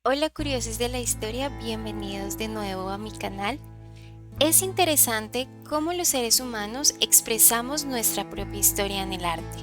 Hola curiosos de la historia, bienvenidos de nuevo a mi canal. Es interesante cómo los seres humanos expresamos nuestra propia historia en el arte.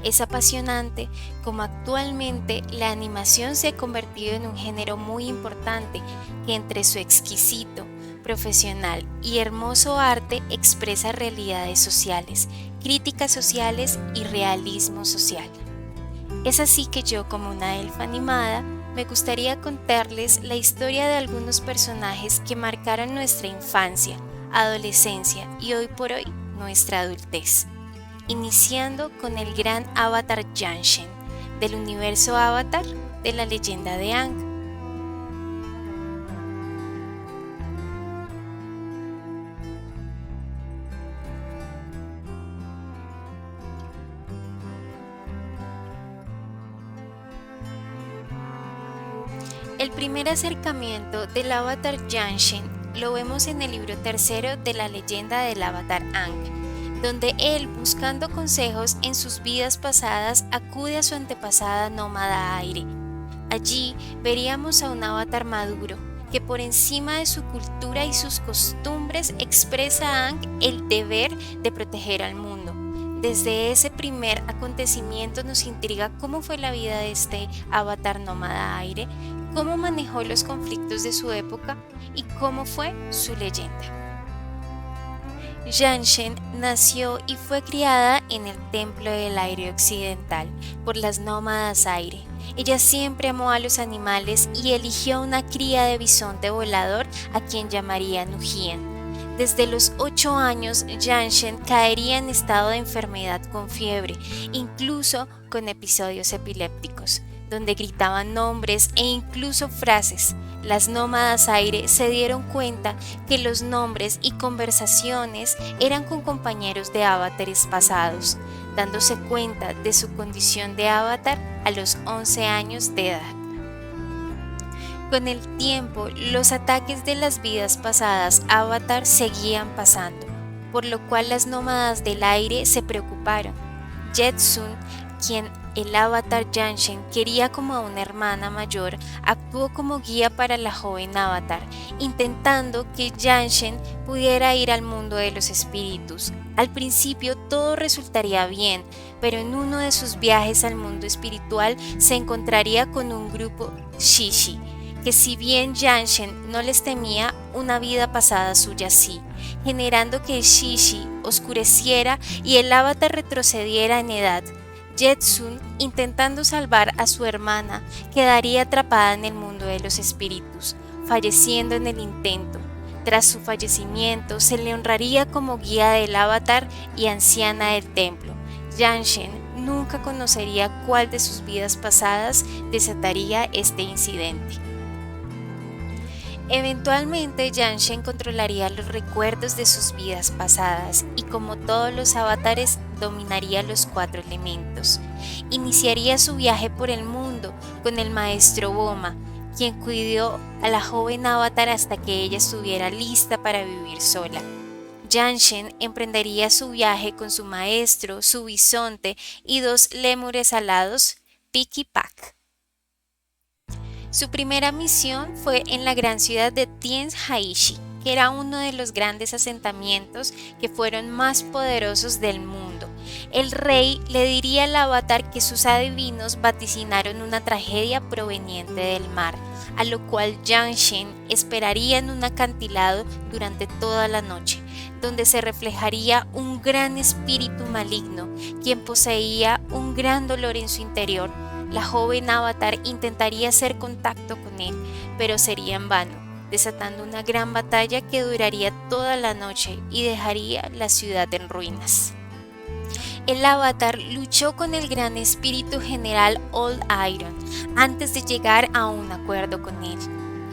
Es apasionante cómo actualmente la animación se ha convertido en un género muy importante que entre su exquisito, profesional y hermoso arte expresa realidades sociales, críticas sociales y realismo social. Es así que yo, como una elfa animada, me gustaría contarles la historia de algunos personajes que marcaron nuestra infancia, adolescencia y hoy por hoy nuestra adultez. Iniciando con el gran avatar Yanshen, del universo Avatar de la leyenda de Aang. El primer acercamiento del avatar Yanshen lo vemos en el libro tercero de la leyenda del avatar Aang, donde él, buscando consejos en sus vidas pasadas, acude a su antepasada nómada Aire. Allí veríamos a un avatar maduro, que por encima de su cultura y sus costumbres expresa a Aang el deber de proteger al mundo. Desde ese primer acontecimiento nos intriga cómo fue la vida de este avatar nómada Aire, cómo manejó los conflictos de su época y cómo fue su leyenda. Yanshen nació y fue criada en el Templo del Aire Occidental por las nómadas Aire. Ella siempre amó a los animales y eligió una cría de bisonte volador a quien llamaría Nujian. Desde los 8 años, Yanshen caería en estado de enfermedad con fiebre, incluso con episodios epilépticos, donde gritaban nombres e incluso frases. Las nómadas Aire se dieron cuenta que los nombres y conversaciones eran con compañeros de avatares pasados, dándose cuenta de su condición de avatar a los 11 años de edad. Con el tiempo, los ataques de las vidas pasadas avatar seguían pasando, por lo cual las nómadas del aire se preocuparon. Jetsun, quien el avatar Yanshen quería como a una hermana mayor, actuó como guía para la joven avatar, intentando que Yanshen pudiera ir al mundo de los espíritus. Al principio todo resultaría bien, pero en uno de sus viajes al mundo espiritual se encontraría con un grupo Shishi, que si bien Yanshen no les temía, una vida pasada suya sí, generando que el Shishi oscureciera y el avatar retrocediera en edad. Jetsun, intentando salvar a su hermana, quedaría atrapada en el mundo de los espíritus, falleciendo en el intento. Tras su fallecimiento, se le honraría como guía del avatar y anciana del templo. Yanshen nunca conocería cuál de sus vidas pasadas desataría este incidente. Eventualmente, Yanshen controlaría los recuerdos de sus vidas pasadas y, como todos los avatares, dominaría los 4 elementos. Iniciaría su viaje por el mundo con el maestro Boma, quien cuidó a la joven avatar hasta que ella estuviera lista para vivir sola. Yanshen emprendería su viaje con su maestro, su bisonte y 2 lémures alados, Pik y Pak. Su primera misión fue en la gran ciudad de Tien Haishi, que era uno de los grandes asentamientos que fueron más poderosos del mundo. El rey le diría al avatar que sus adivinos vaticinaron una tragedia proveniente del mar, a lo cual Yanshen esperaría en un acantilado durante toda la noche, donde se reflejaría un gran espíritu maligno, quien poseía un gran dolor en su interior. La joven avatar intentaría hacer contacto con él, pero sería en vano, desatando una gran batalla que duraría toda la noche y dejaría la ciudad en ruinas. El avatar luchó con el gran espíritu general Old Iron antes de llegar a un acuerdo con él.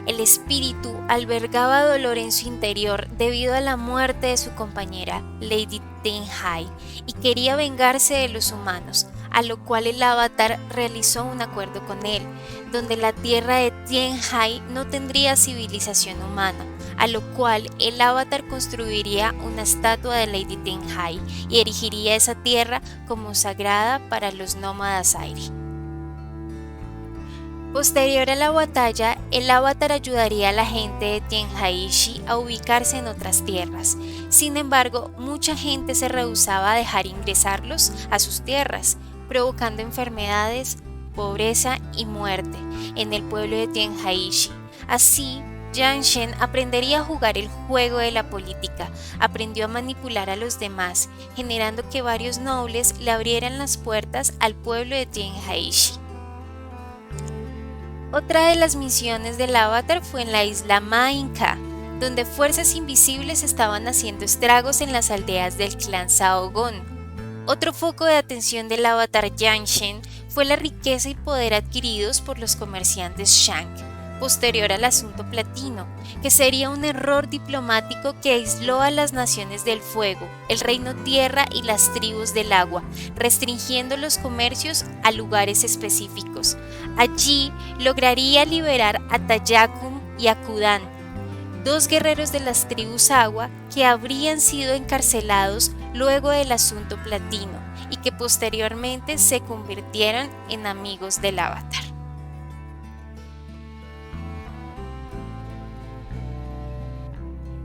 El espíritu albergaba dolor en su interior debido a la muerte de su compañera, Lady Tenhai, y quería vengarse de los humanos, a lo cual el avatar realizó un acuerdo con él, donde la tierra de Tianhai no tendría civilización humana, a lo cual el avatar construiría una estatua de Lady Tianhai y erigiría esa tierra como sagrada para los nómadas aire. Posterior a la batalla, el avatar ayudaría a la gente de Tianjaishi a ubicarse en otras tierras. Sin embargo, mucha gente se rehusaba a dejar ingresarlos a sus tierras, provocando enfermedades, pobreza y muerte en el pueblo de Tianjaishi. Así, Jiang Shen aprendería a jugar el juego de la política, aprendió a manipular a los demás, generando que varios nobles le abrieran las puertas al pueblo de Tianjaishi. Otra de las misiones del avatar fue en la isla Mainka, donde fuerzas invisibles estaban haciendo estragos en las aldeas del clan Saogon. Otro foco de atención del avatar Jiang Shen fue la riqueza y poder adquiridos por los comerciantes Shang, posterior al asunto platino, que sería un error diplomático que aisló a las naciones del fuego, el reino tierra y las tribus del agua, restringiendo los comercios a lugares específicos. Allí lograría liberar a Tayakum y a Kudan, dos guerreros de las tribus agua que habrían sido encarcelados luego del asunto platino y que posteriormente se convirtieron en amigos del avatar.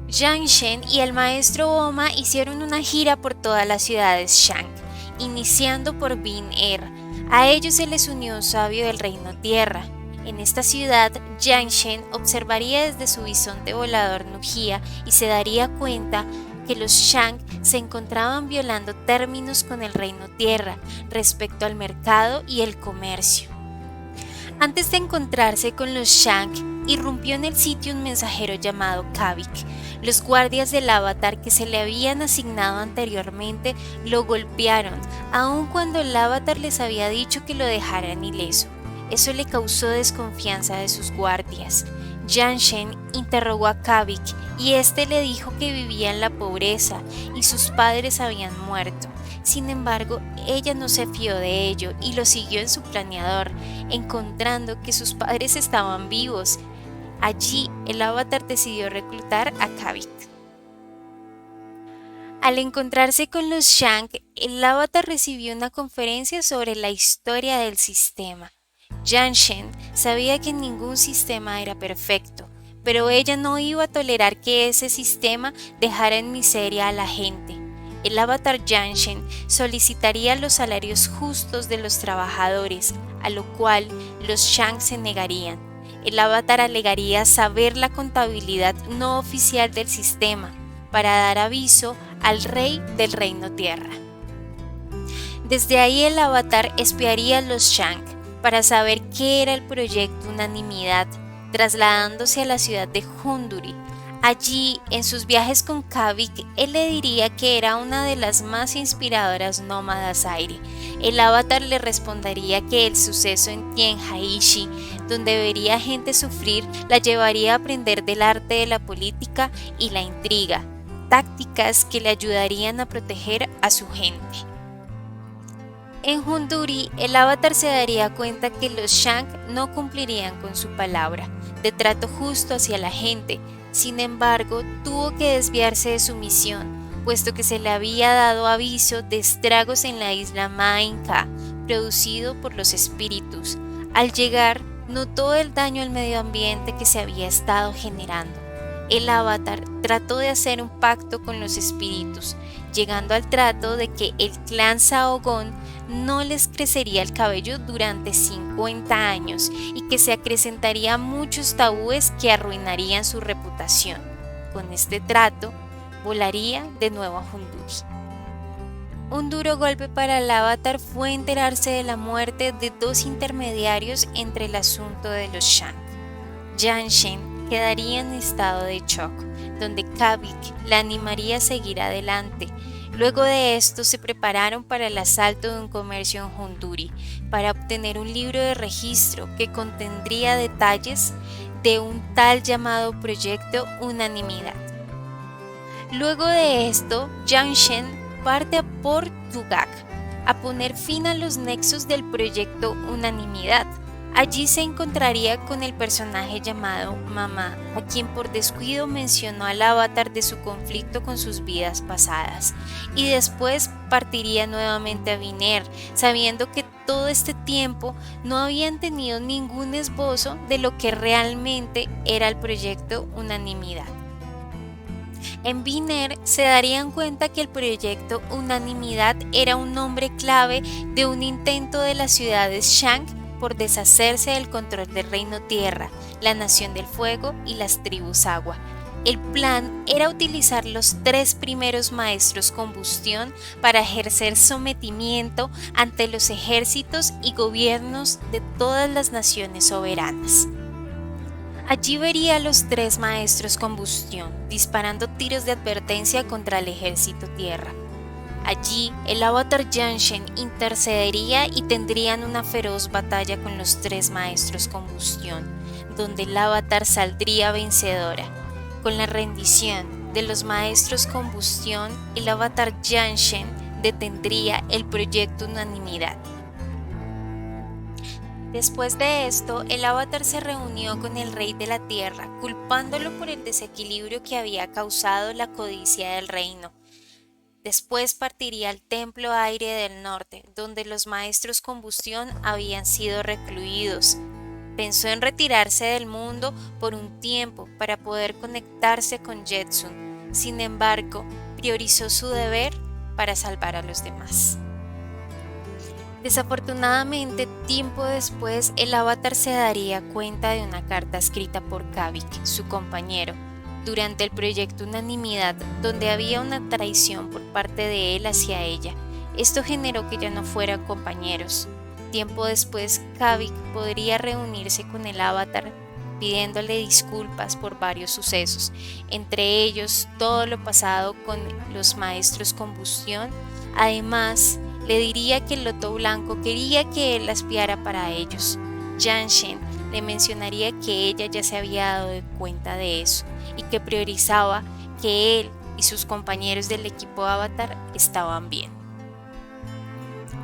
Jiang Shen y el maestro Oma hicieron una gira por todas las ciudades Shang, iniciando por Bin-Er. A ellos se les unió un sabio del reino tierra. En esta ciudad, Jiang Shen observaría desde su bisonte volador Nujia y se daría cuenta que los Shang se encontraban violando términos con el reino tierra respecto al mercado y el comercio. Antes de encontrarse con los Shang, irrumpió en el sitio un mensajero llamado Kavik. Los guardias del avatar que se le habían asignado anteriormente lo golpearon, aun cuando el avatar les había dicho que lo dejaran ileso. Eso le causó desconfianza de sus guardias. Jiang Shen interrogó a Kavik y este le dijo que vivía en la pobreza y sus padres habían muerto. Sin embargo, ella no se fió de ello y lo siguió en su planeador, encontrando que sus padres estaban vivos. Allí, el avatar decidió reclutar a Kavik. Al encontrarse con los Shang, el avatar recibió una conferencia sobre la historia del sistema. Jiang Shen sabía que ningún sistema era perfecto, pero ella no iba a tolerar que ese sistema dejara en miseria a la gente. El avatar Jiang Shen solicitaría los salarios justos de los trabajadores, a lo cual los Shang se negarían. El avatar alegaría saber la contabilidad no oficial del sistema para dar aviso al rey del reino tierra. Desde ahí el avatar espiaría a los Shang para saber qué era el proyecto Unanimidad, trasladándose a la ciudad de Hunduri. Allí, en sus viajes con Kavik, él le diría que era una de las más inspiradoras nómadas aire. El avatar le respondería que el suceso en Tianjaishi, donde vería gente sufrir, la llevaría a aprender del arte de la política y la intriga, tácticas que le ayudarían a proteger a su gente. En Hunduri, el avatar se daría cuenta que los Shang no cumplirían con su palabra de trato justo hacia la gente. Sin embargo, tuvo que desviarse de su misión, puesto que se le había dado aviso de estragos en la isla Mainka, producido por los espíritus. Al llegar, notó el daño al medio ambiente que se había estado generando. El avatar trató de hacer un pacto con los espíritus, llegando al trato de que el clan Saogon no les crecería el cabello durante 50 años y que se acrecentaría muchos tabúes que arruinarían su reputación. Con este trato, volaría de nuevo a Hunduri. Un duro golpe para el avatar fue enterarse de la muerte de dos intermediarios entre el asunto de los Shang. Jiang Shen quedaría en estado de shock, donde Kavik la animaría a seguir adelante. Luego de esto se prepararon para el asalto de un comercio en Hunduri para obtener un libro de registro que contendría detalles de un tal llamado Proyecto Unanimidad. Luego de esto, Jiang Shen parte a Port Tugak a poner fin a los nexos del Proyecto Unanimidad. Allí se encontraría con el personaje llamado Mamá, a quien por descuido mencionó al avatar de su conflicto con sus vidas pasadas, y después partiría nuevamente a Viner, sabiendo que todo este tiempo no habían tenido ningún esbozo de lo que realmente era el proyecto Unanimidad. En Viner se darían cuenta que el proyecto Unanimidad era un nombre clave de un intento de las ciudades Shank por deshacerse del control del Reino Tierra, la Nación del Fuego y las tribus Agua. El plan era utilizar los 3 primeros maestros combustión para ejercer sometimiento ante los ejércitos y gobiernos de todas las naciones soberanas. Allí vería a los 3 maestros combustión disparando tiros de advertencia contra el ejército tierra. Allí el avatar Yanshen intercedería y tendrían una feroz batalla con los 3 maestros combustión, donde el avatar saldría vencedora. Con la rendición de los maestros combustión, el avatar Yanshen detendría el proyecto Unanimidad. Después de esto, el avatar se reunió con el rey de la tierra, culpándolo por el desequilibrio que había causado la codicia del reino. Después partiría al templo aire del norte, donde los maestros combustión habían sido recluidos. Pensó en retirarse del mundo por un tiempo para poder conectarse con Jetsun. Sin embargo, priorizó su deber para salvar a los demás. Desafortunadamente, tiempo después, el avatar se daría cuenta de una carta escrita por Kavik, su compañero, durante el proyecto Unanimidad, donde había una traición por parte de él hacia ella. Esto generó que ya no fueran compañeros. Tiempo después, Kavik podría reunirse con el avatar pidiéndole disculpas por varios sucesos, entre ellos todo lo pasado con los maestros combustión. Además, le diría que el Loto Blanco quería que él la espiara para ellos. Yanshen le mencionaría que ella ya se había dado cuenta de eso y que priorizaba que él y sus compañeros del equipo Avatar estaban bien.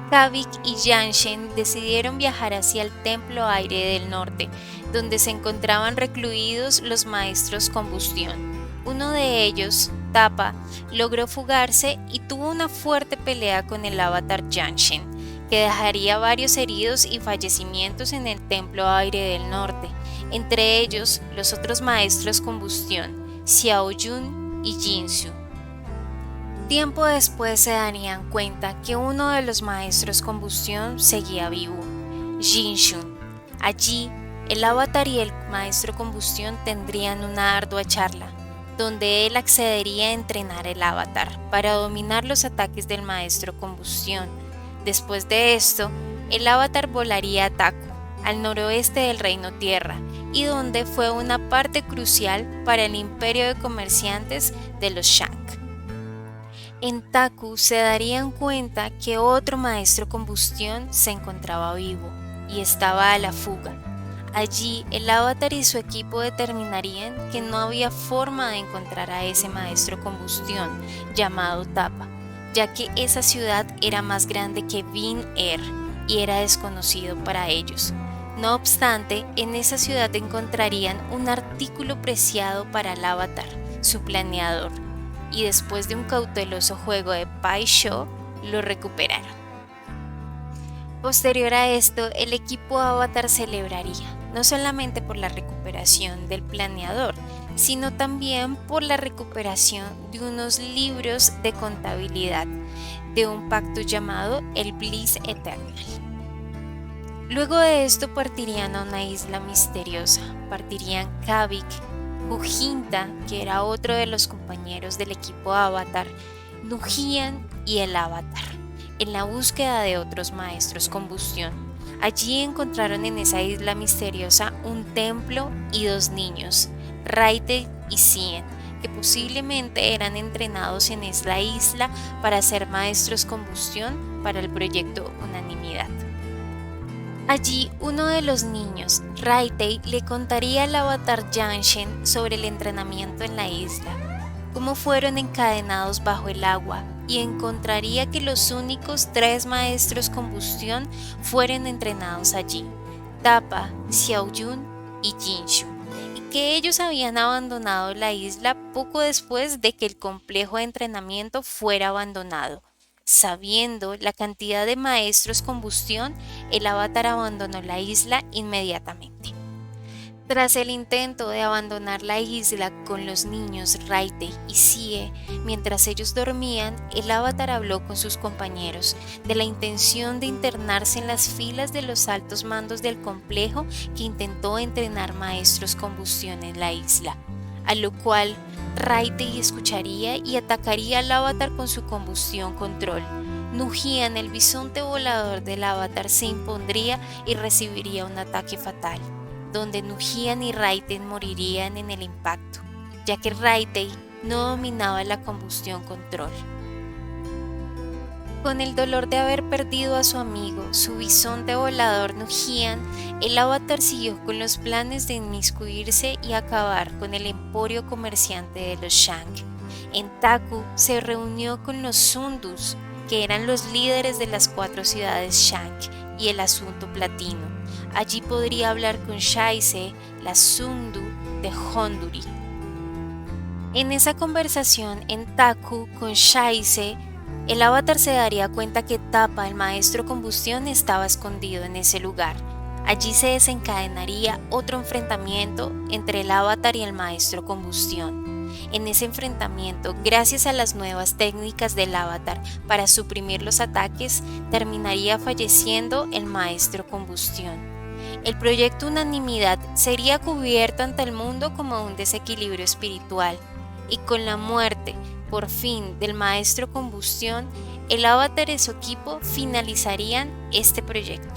Kavik y Yanshen decidieron viajar hacia el Templo Aire del Norte, donde se encontraban recluidos los maestros combustión. Uno de ellos, Tapa, logró fugarse y tuvo una fuerte pelea con el avatar Yanshen, que dejaría varios heridos y fallecimientos en el Templo Aire del Norte, entre ellos los otros maestros combustión, Xiaoyun y Jinsu. Tiempo después se darían cuenta que uno de los maestros combustión seguía vivo, Jinshun. Allí, el avatar y el maestro combustión tendrían una ardua charla, donde él accedería a entrenar el avatar para dominar los ataques del maestro combustión. Después de esto, el avatar volaría a Taku, al noroeste del Reino Tierra, y donde fue una parte crucial para el imperio de comerciantes de los Shank. En Taku se darían cuenta que otro maestro combustión se encontraba vivo y estaba a la fuga. Allí el avatar y su equipo determinarían que no había forma de encontrar a ese maestro combustión llamado Tapa, ya que esa ciudad era más grande que Vin Air y era desconocido para ellos. No obstante, en esa ciudad encontrarían un artículo preciado para el avatar, su planeador, y después de un cauteloso juego de Pai Sho, lo recuperaron. Posterior a esto, el equipo Avatar celebraría, no solamente por la recuperación del planeador, sino también por la recuperación de unos libros de contabilidad, de un pacto llamado el Bliss Eternal. Luego de esto partirían a una isla misteriosa, partirían Kavik, Ujinta, que era otro de los compañeros del equipo Avatar, Nujian y el Avatar, en la búsqueda de otros maestros combustión. Allí encontraron en esa isla misteriosa un templo y 2 niños, Raite y Cien, que posiblemente eran entrenados en esa isla para ser maestros combustión para el proyecto Unanimidad. Allí uno de los niños, Raitei, le contaría al avatar Yanshen sobre el entrenamiento en la isla, cómo fueron encadenados bajo el agua, y encontraría que los únicos 3 maestros combustión fueron entrenados allí. Tapa, Xiaoyun y Jinshu, y que ellos habían abandonado la isla poco después de que el complejo de entrenamiento fuera abandonado. Sabiendo la cantidad de maestros combustión, el avatar abandonó la isla inmediatamente. Tras el intento de abandonar la isla con los niños Raite y Sie, mientras ellos dormían, el avatar habló con sus compañeros de la intención de internarse en las filas de los altos mandos del complejo que intentó entrenar maestros combustión en la isla, a lo cual Raite escucharía y atacaría al avatar con su combustión control. Nujian, el bisonte volador del avatar, se impondría y recibiría un ataque fatal, donde Nujian y Raiten morirían en el impacto, ya que Raite no dominaba la combustión control. Con el dolor de haber perdido a su amigo, su bisonte volador Nujian, el avatar siguió con los planes de inmiscuirse y acabar con el emporio comerciante de los Shang. En Taku se reunió con los Sundus, que eran los líderes de las 4 ciudades Shang, y el asunto platino. Allí podría hablar con Shaise, la Sundu de Honduri. En esa conversación en Taku con Shaise, el avatar se daría cuenta que Tapa, el maestro combustión, estaba escondido en ese lugar. Allí se desencadenaría otro enfrentamiento entre el avatar y el maestro combustión. En ese enfrentamiento, gracias a las nuevas técnicas del avatar para suprimir los ataques, terminaría falleciendo el maestro combustión. El proyecto Unanimidad sería cubierto ante el mundo como un desequilibrio espiritual, y con la muerte, por fin, del maestro combustión, el avatar y su equipo finalizarían este proyecto.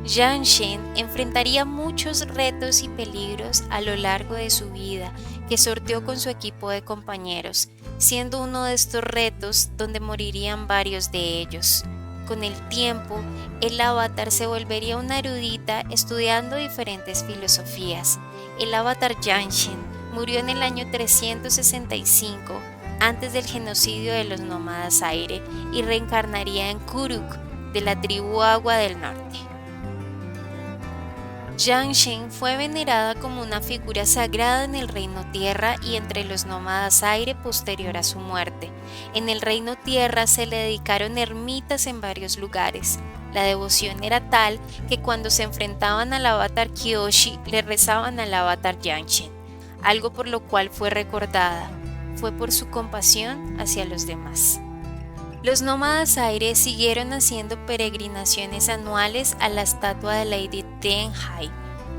Yang Shen enfrentaría muchos retos y peligros a lo largo de su vida que sorteó con su equipo de compañeros, siendo uno de estos retos donde morirían varios de ellos. Con el tiempo, el avatar se volvería una erudita estudiando diferentes filosofías. El avatar Yang Shen murió en el año 365, antes del genocidio de los nómadas aire, y reencarnaría en Kuruk, de la tribu Agua del Norte. Yang Shen fue venerada como una figura sagrada en el Reino Tierra y entre los nómadas aire posterior a su muerte. En el Reino Tierra se le dedicaron ermitas en varios lugares. La devoción era tal que cuando se enfrentaban al avatar Kyoshi le rezaban al avatar Yang Shen, algo por lo cual fue recordada. Fue por su compasión hacia los demás. Los nómadas aire siguieron haciendo peregrinaciones anuales a la estatua de Lady Tenhai,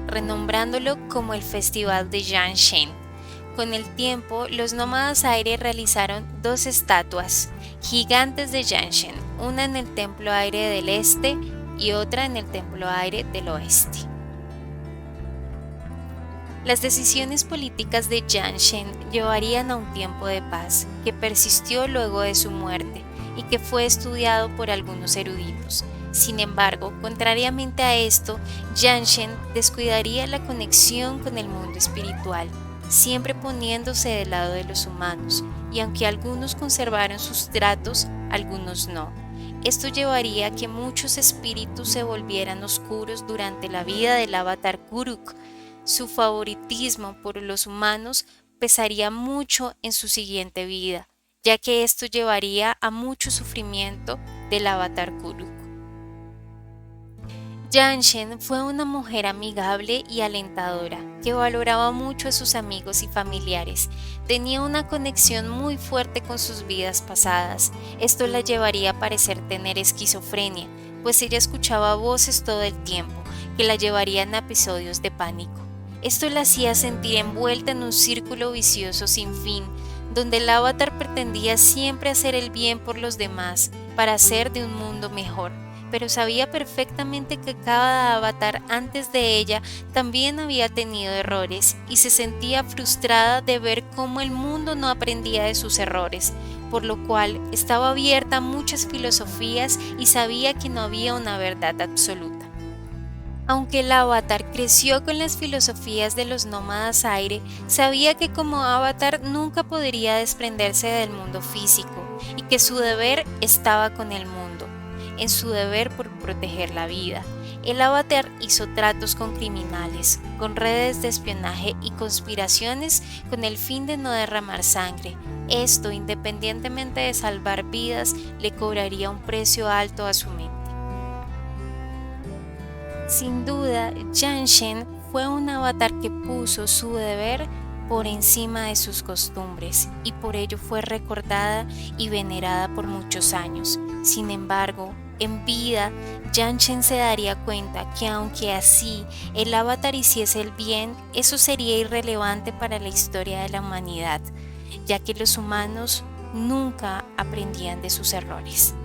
renombrándolo como el Festival de Yang Shen. Con el tiempo, los nómadas aire realizaron 2 estatuas gigantes de Yang Shen, una en el Templo Aire del Este y otra en el Templo Aire del Oeste. Las decisiones políticas de Yang Shen llevarían a un tiempo de paz, que persistió luego de su muerte y que fue estudiado por algunos eruditos. Sin embargo, contrariamente a esto, Yang Shen descuidaría la conexión con el mundo espiritual, siempre poniéndose del lado de los humanos, y aunque algunos conservaron sus tratos, algunos no. Esto llevaría a que muchos espíritus se volvieran oscuros durante la vida del avatar Kuruk. Su favoritismo por los humanos pesaría mucho en su siguiente vida, ya que esto llevaría a mucho sufrimiento del avatar Kuruk. Yang Shen fue una mujer amigable y alentadora, que valoraba mucho a sus amigos y familiares. Tenía una conexión muy fuerte con sus vidas pasadas. Esto la llevaría a parecer tener esquizofrenia, pues ella escuchaba voces todo el tiempo, que la llevarían a episodios de pánico. Esto la hacía sentir envuelta en un círculo vicioso sin fin, donde el avatar pretendía siempre hacer el bien por los demás, para hacer de un mundo mejor, pero sabía perfectamente que cada avatar antes de ella también había tenido errores y se sentía frustrada de ver cómo el mundo no aprendía de sus errores, por lo cual estaba abierta a muchas filosofías y sabía que no había una verdad absoluta. Aunque el avatar creció con las filosofías de los nómadas aire, sabía que como avatar nunca podría desprenderse del mundo físico y que su deber estaba con el mundo, en su deber por proteger la vida. el avatar hizo tratos con criminales, con redes de espionaje y conspiraciones con el fin de no derramar sangre. Esto, independientemente de salvar vidas, le cobraría un precio alto a su mente. Sin duda, Yanshen fue un avatar que puso su deber por encima de sus costumbres y por ello fue recordada y venerada por muchos años. Sin embargo, en vida, Yanshen se daría cuenta que aunque así el avatar hiciese el bien, eso sería irrelevante para la historia de la humanidad, ya que los humanos nunca aprendían de sus errores.